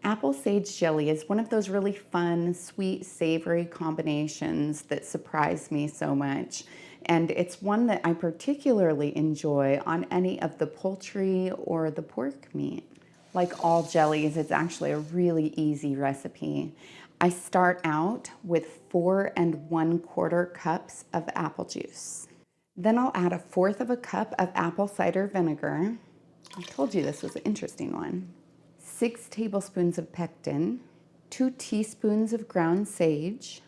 Apple sage jelly is one of those really fun, sweet, savory combinations that surprise me so much. And it's one that I particularly enjoy on any of the poultry or the pork meat. Like all jellies, it's actually a really easy recipe. I start out with 4 1/4 cups of apple juice. Then I'll add 1/4 of a cup of apple cider vinegar. I told you this was an interesting one. 6 tablespoons of pectin, 2 teaspoons of ground sage,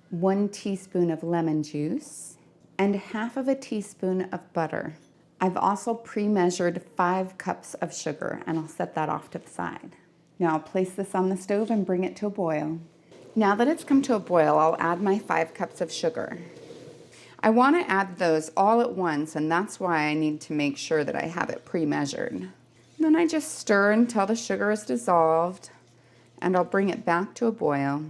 1 teaspoon of lemon juice, and 1/2 teaspoon of butter. I've also pre-measured 5 cups of sugar, and I'll set that off to the side. Now I'll place this on the stove and bring it to a boil. Now that it's come to a boil, I'll add my 5 cups of sugar. I want to add those all at once, and that's why I need to make sure that I have it pre-measured. Then I just stir until the sugar is dissolved, and I'll bring it back to a boil.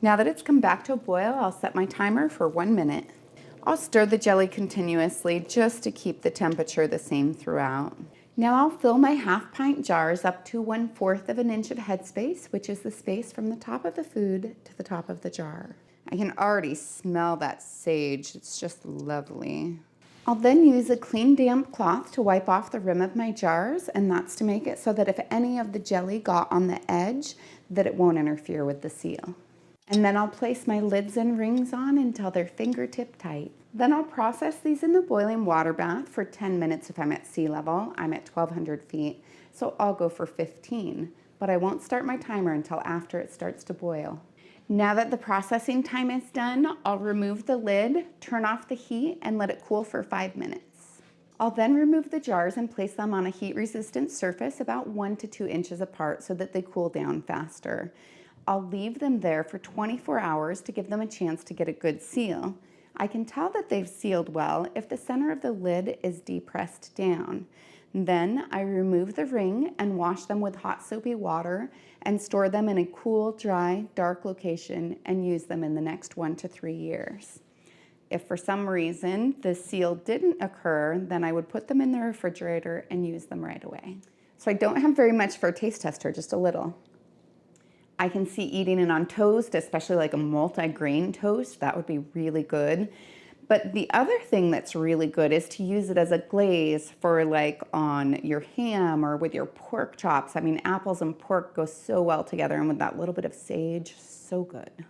Now that it's come back to a boil, I'll set my timer for 1 minute. I'll stir the jelly continuously just to keep the temperature the same throughout. Now I'll fill my 1/2 pint jars up to 1/4 of an inch of headspace, which is the space from the top of the food to the top of the jar. I can already smell that sage. It's just lovely. I'll then use a clean damp cloth to wipe off the rim of my jars, and that's to make it so that if any of the jelly got on the edge, that it won't interfere with the seal. And then I'll place my lids and rings on until they're fingertip tight. Then I'll process these in the boiling water bath for 10 minutes if I'm at sea level. I'm at 1,200 feet, so I'll go for 15, but I won't start my timer until after it starts to boil. Now that the processing time is done, I'll remove the lid, turn off the heat, and let it cool for 5 minutes. I'll then remove the jars and place them on a heat-resistant surface about 1 to 2 inches apart so that they cool down faster. I'll leave them there for 24 hours to give them a chance to get a good seal. I can tell that they've sealed well if the center of the lid is depressed down. Then I remove the ring and wash them with hot soapy water and store them in a cool, dry, dark location and use them in the next 1 to 3 years. If for some reason the seal didn't occur, then I would put them in the refrigerator and use them right away. So I don't have very much for a taste tester, just a little. I can see eating it on toast, especially like a multi-grain toast. That would be really good. But the other thing that's really good is to use it as a glaze for like on your ham or with your pork chops. I mean, apples and pork go so well together, and with that little bit of sage, so good.